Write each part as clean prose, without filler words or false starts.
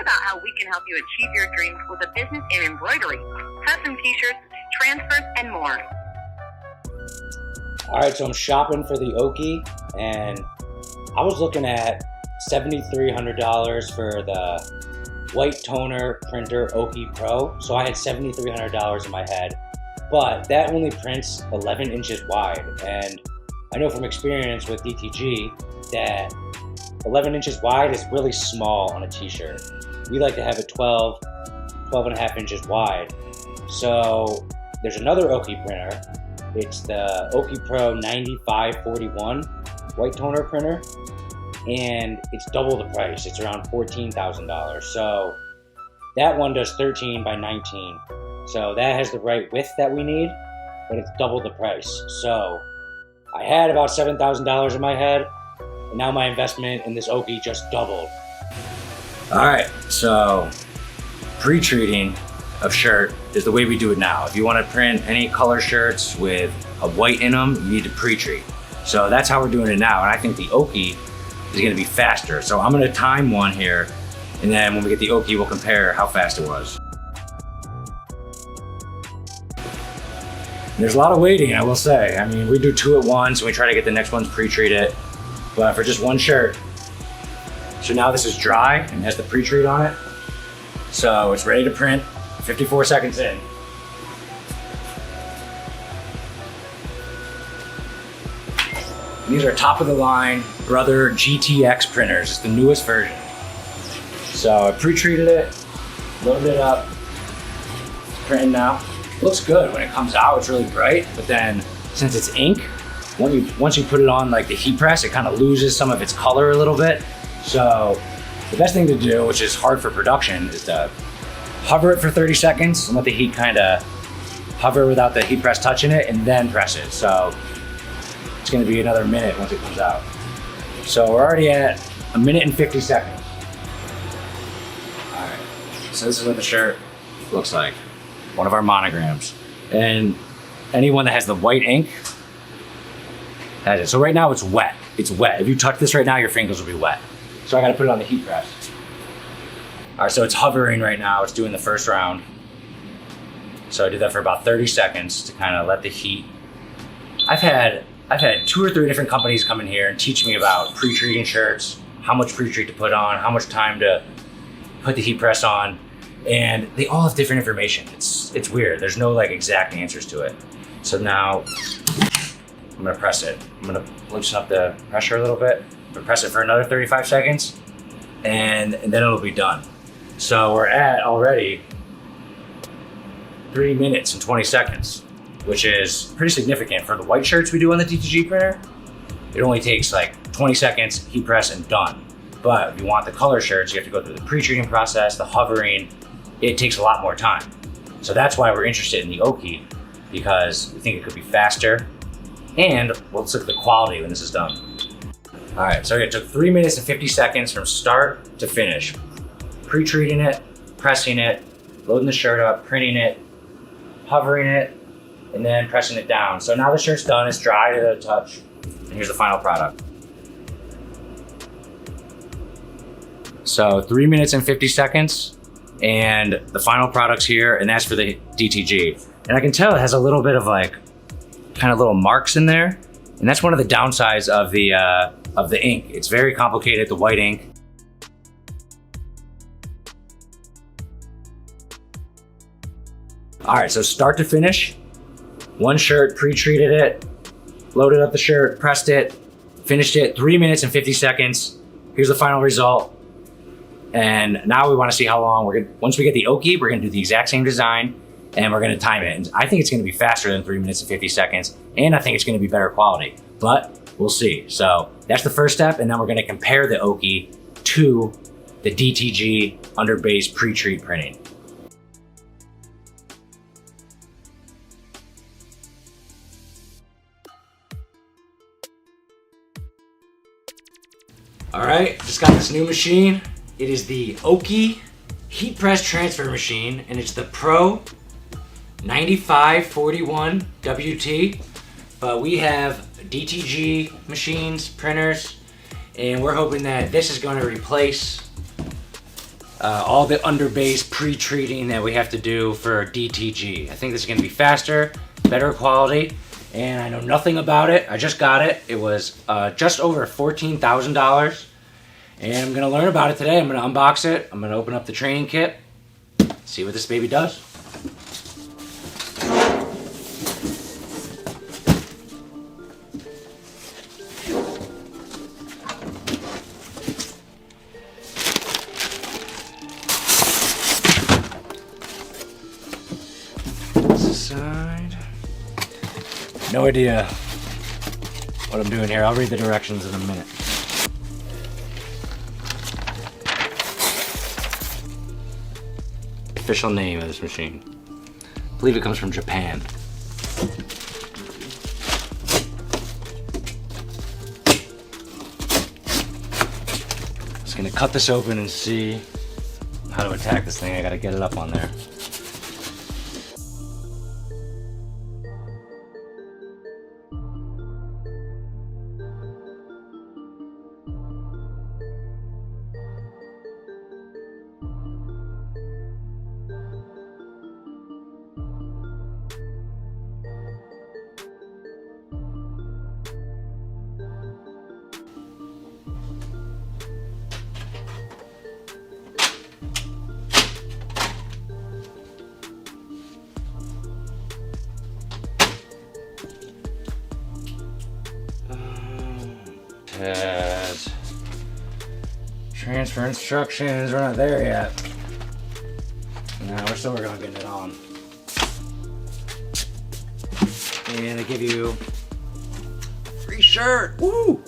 about how we can help you achieve your dreams with a business in embroidery, custom t-shirts, transfers, and more. All right, so I'm shopping for the Oki, and I was looking at $7,300 for the white toner printer Oki Pro. So I had $7,300 in my head, but that only prints 11 inches wide. And I know from experience with DTG that 11 inches wide is really small on a t-shirt. We like to have it 12 and a half inches wide. So there's another Oki printer. It's the Oki Pro9541 white toner printer, and it's double the price. It's around $14,000. So that one does 13 by 19. So that has the right width that we need, but it's double the price. So I had about $7,000 in my head, and now my investment in this Oki just doubled. All right, so pre-treating of shirt is the way we do it now. If you want to print any color shirts with a white in them, you need to pre-treat. So that's how we're doing it now, and I think the Oki is going to be faster. So I'm going to time one here, and then when we get the Oki, we'll compare how fast it was. There's a lot of waiting, I will say. I mean, we do two at once, and we try to get the next ones pre-treated, but for just one shirt. So now this is dry and has the pre-treat on it. So it's ready to print. 54 seconds in. And these are top of the line Brother GTX printers. It's the newest version. So I pre-treated it, loaded it up, it's printing now. It looks good when it comes out, it's really bright, but then since it's ink, once you put it on like the heat press, it kind of loses some of its color a little bit. So the best thing to do, which is hard for production, is to hover it for 30 seconds and let the heat kind of hover without the heat press touching it, and then press it. So it's gonna be another minute once it comes out. So we're already at 1 minute and 50 seconds. All right, so this is what the shirt looks like. One of our monograms. And anyone that has the white ink has it. So right now it's wet. It's wet. If you touch this right now, your fingers will be wet. So I gotta put it on the heat press. All right, so it's hovering right now. It's doing the first round. So I did that for about 30 seconds to kind of let the heat. I've had 2 or 3 different companies come in here and teach me about pre-treating shirts, how much pre-treat to put on, how much time to put the heat press on, and they all have different information. It's weird. There's no like exact answers to it. So now I'm gonna press it. I'm gonna loosen up the pressure a little bit. I'm gonna press it for another 35 seconds, and then it'll be done. So we're at already 3 minutes and 20 seconds, which is pretty significant for the white shirts we do on the DTG printer. It only takes like 20 seconds, heat press, and done. But if you want the color shirts, you have to go through the pre-treating process, the hovering. It takes a lot more time. So that's why we're interested in the Oki, because we think it could be faster, and let's look at the quality when this is done. All right, so it took 3 minutes and 50 seconds from start to finish. Pre-treating it, pressing it, loading the shirt up, printing it, hovering it, and then pressing it down. So now the shirt's done, it's dry to the touch, and here's the final product. So 3 minutes and 50 seconds, and the final product's here, and that's for the DTG. And I can tell it has a little bit of like, kind of little marks in there, and that's one of the downsides of the ink. It's very complicated, the white ink. All right, so start to finish, one shirt, pre-treated it, loaded up the shirt, pressed it, finished it, 3 minutes and 50 seconds. Here's the final result. And now we wanna see how long once we get the Oki, we're gonna do the exact same design, and we're gonna time it. And I think it's gonna be faster than 3 minutes and 50 seconds, and I think it's gonna be better quality, but we'll see. So that's the first step, and then we're gonna compare the Oki to the DTG under base pre-treat printing. All right, just got this new machine. It is the Oki heat press transfer machine, and it's the Pro9541 WT. But we have DTG machines, printers, and we're hoping that this is going to replace all the underbase pre-treating that we have to do for DTG. I think this is going to be faster, better quality, and I know nothing about it. I just got it. It was just over $14,000, and I'm going to learn about it today. I'm going to unbox it. I'm going to open up the training kit, see what this baby does. Side. No idea what I'm doing here. I'll read the directions in a minute. Official name of this machine. I believe it comes from Japan. Just gonna cut this open and see how to attack this thing. I gotta get it up on there. Transfer instructions, we're not there yet. No, we're still working on getting it on. And they give you a free shirt. Woo!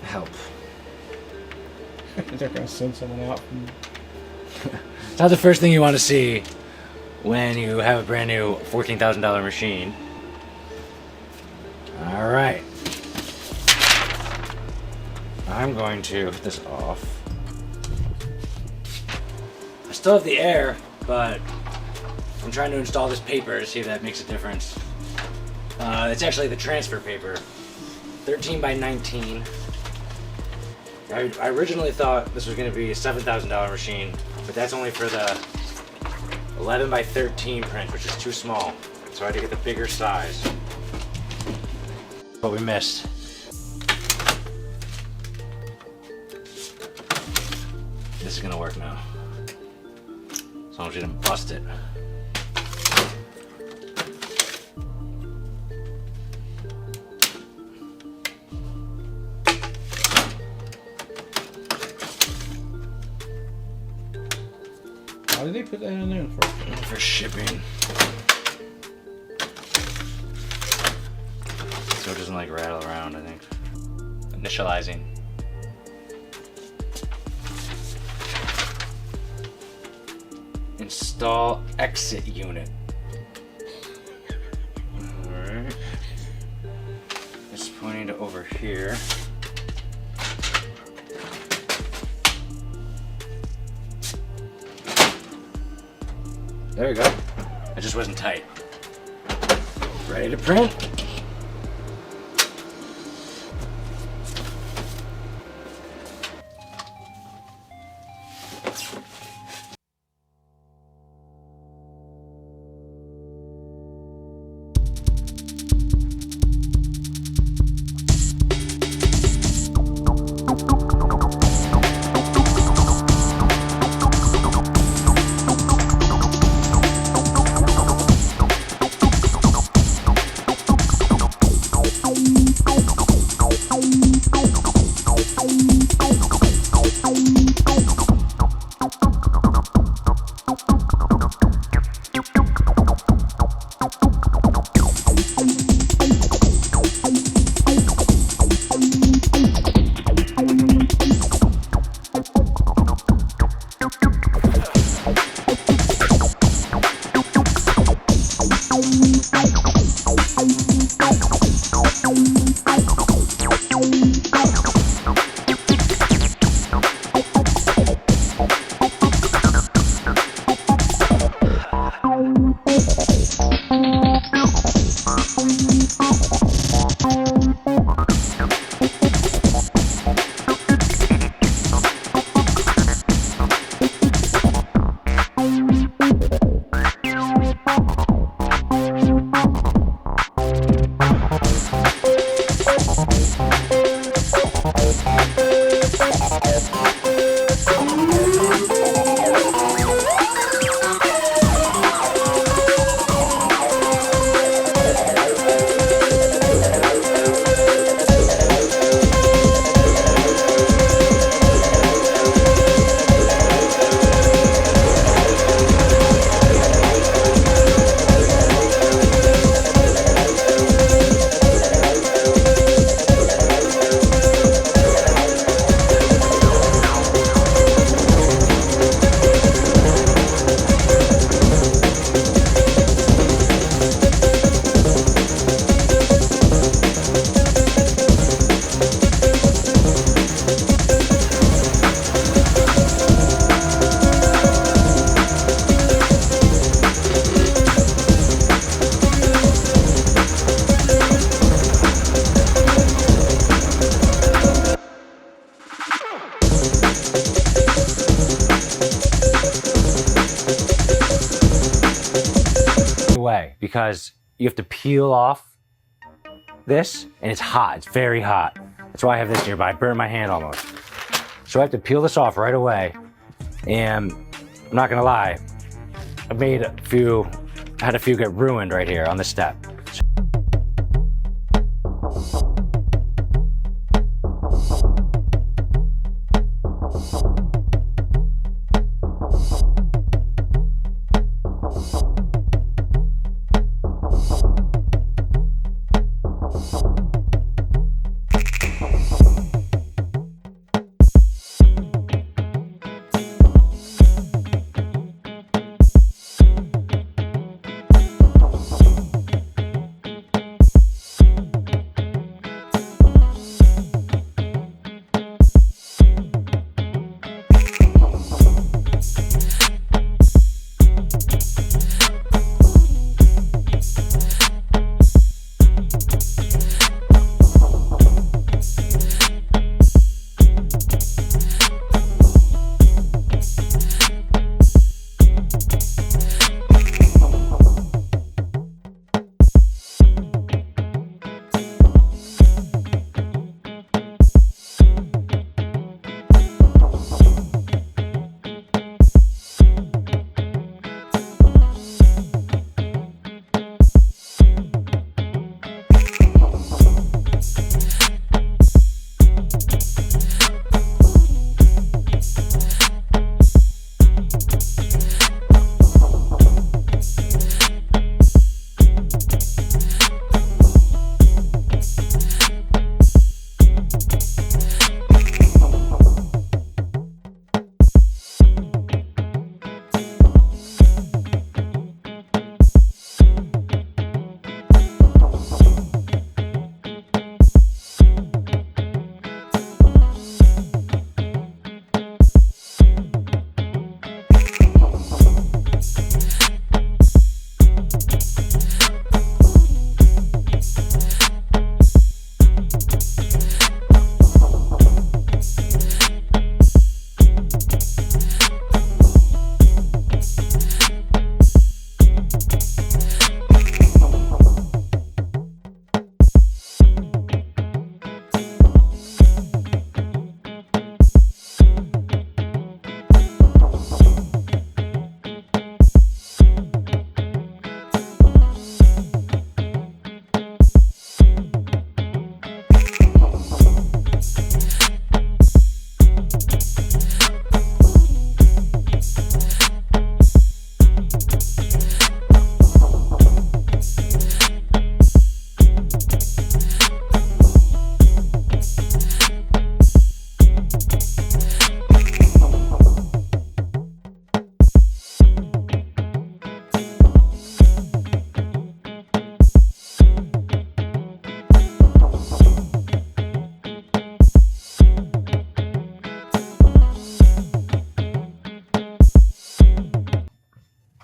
Help. They're gonna send someone out. It's not the first thing you want to see when you have a brand new $14,000 machine. All right. I'm going to hit this off. I still have the air, but I'm trying to install this paper to see if that makes a difference. It's actually the transfer paper, 13 by 19. I originally thought this was going to be a $7,000 machine, but that's only for the 11 by 13 print, which is too small. So I had to get the bigger size. But we missed. This is gonna work now. As long as you didn't bust it. Why did they put that in there For shipping. So it doesn't like rattle around, I think. Initializing. Install exit unit. Alright. It's pointing to over here. There you go. It just wasn't tight. Ready to print? because you have to peel off this, and it's hot. It's very hot. That's why I have this nearby. I burned my hand almost. So I have to peel this off right away. And I'm not gonna lie, I had a few get ruined right here on this step.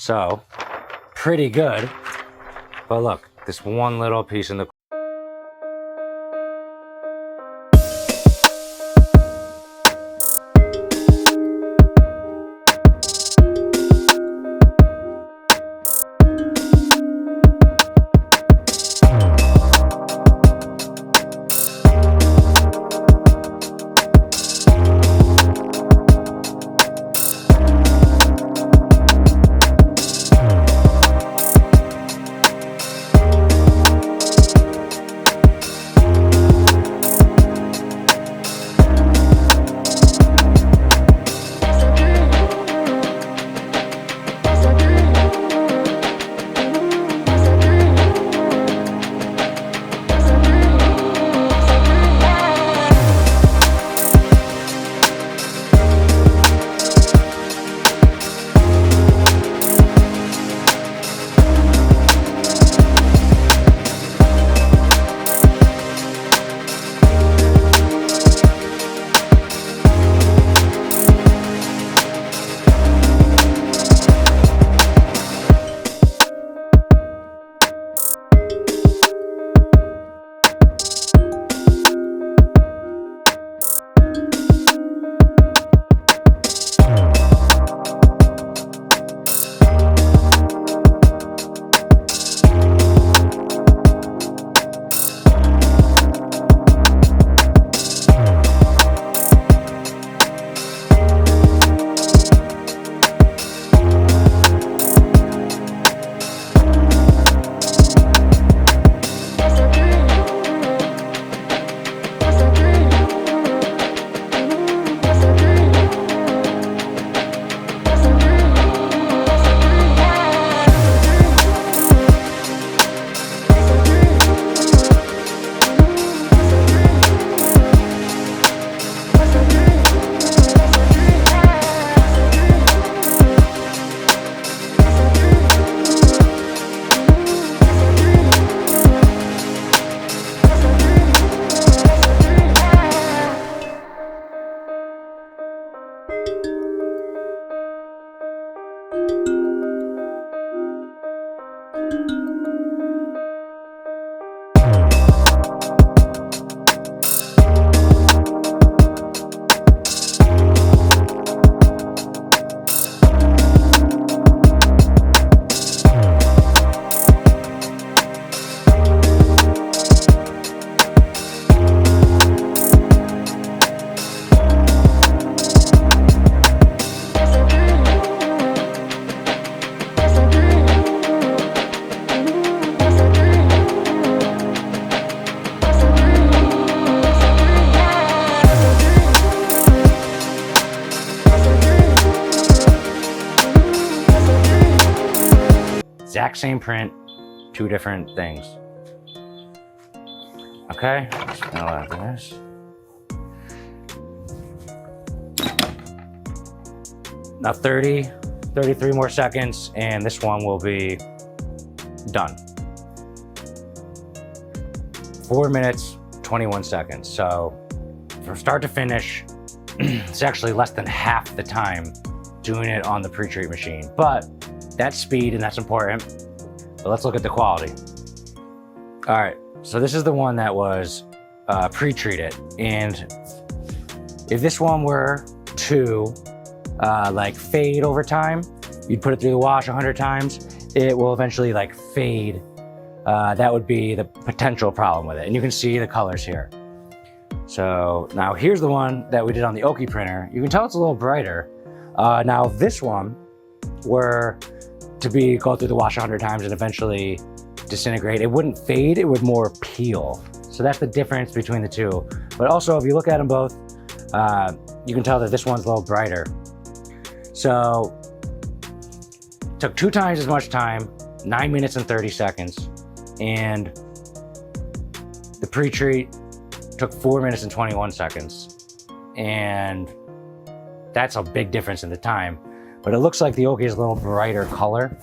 So, pretty good. But look, this one little piece in the same print, two different things. Okay, now after this. Now 33 more seconds, and this one will be done. 4 minutes, 21 seconds. So from start to finish, it's actually less than half the time doing it on the pre-treat machine. But that's speed and that's important. But let's look at the quality. All right, so this is the one that was pre-treated. And if this one were to like fade over time, you'd put it through the wash 100 times, it will eventually like fade. That would be the potential problem with it. And you can see the colors here. So now here's the one that we did on the Oki printer. You can tell it's a little brighter. Now if this one were to go through the wash 100 times and eventually disintegrate, it wouldn't fade, it would more peel. So that's the difference between the two. But also if you look at them both, you can tell that this one's a little brighter. So took 2 times as much time, 9 minutes and 30 seconds. And the pre-treat took 4 minutes and 21 seconds. And that's a big difference in the time. But it looks like the Oki is a little brighter color.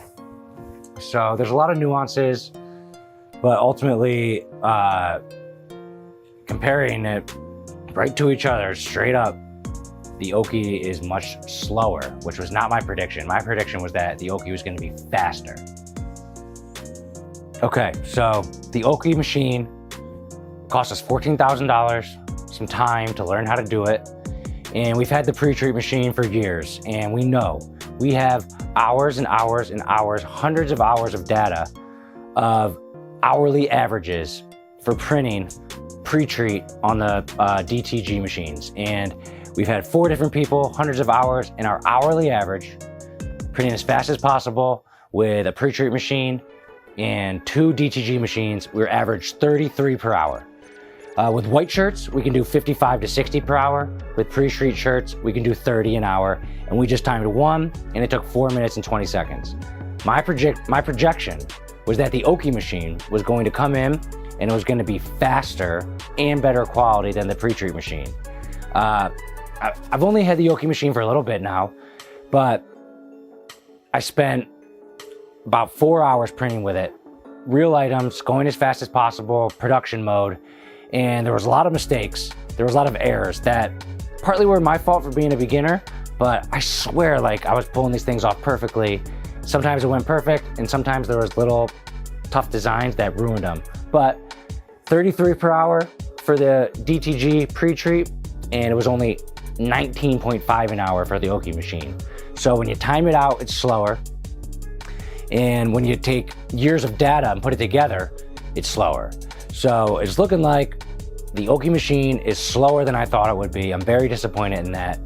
So there's a lot of nuances, but ultimately comparing it right to each other straight up, the Oki is much slower, which was not my prediction. My prediction was that the Oki was going to be faster. Okay, so the Oki machine cost us $14,000, some time to learn how to do it. And we've had the pre-treat machine for years, and we know we have hours and hours and hours, hundreds of hours of data of hourly averages for printing pre-treat on the DTG machines. And we've had 4 different people, hundreds of hours, and our hourly average, printing as fast as possible with a pre-treat machine and 2 DTG machines, we're average 33 per hour. With white shirts, we can do 55 to 60 per hour. With pre-treat shirts, we can do 30 an hour. And we just timed 1, and it took 4 minutes and 20 seconds. My projection was that the Oki machine was going to come in and it was going to be faster and better quality than the pre-treat machine. I've only had the Oki machine for a little bit now, but I spent about 4 hours printing with it. Real items, going as fast as possible, production mode. And there was a lot of mistakes. There was a lot of errors that partly were my fault for being a beginner, but I swear like I was pulling these things off perfectly. Sometimes it went perfect, and sometimes there was little tough designs that ruined them. But 33 per hour for the DTG pre-treat, and it was only 19.5 an hour for the Oki machine. So when you time it out, it's slower. And when you take years of data and put it together, it's slower. So it's looking like the Oki machine is slower than I thought it would be. I'm very disappointed in that.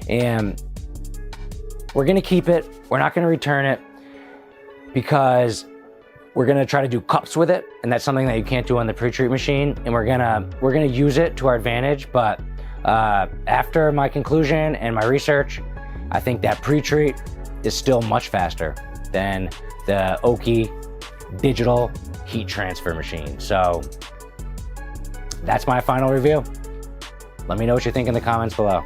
And we're gonna keep it. We're not gonna return it because we're gonna try to do cups with it. And that's something that you can't do on the pre-treat machine. And we're gonna use it to our advantage. But after my conclusion and my research, I think that pre-treat is still much faster than the Oki digital heat transfer machine. So that's my final review. Let me know what you think in the comments below.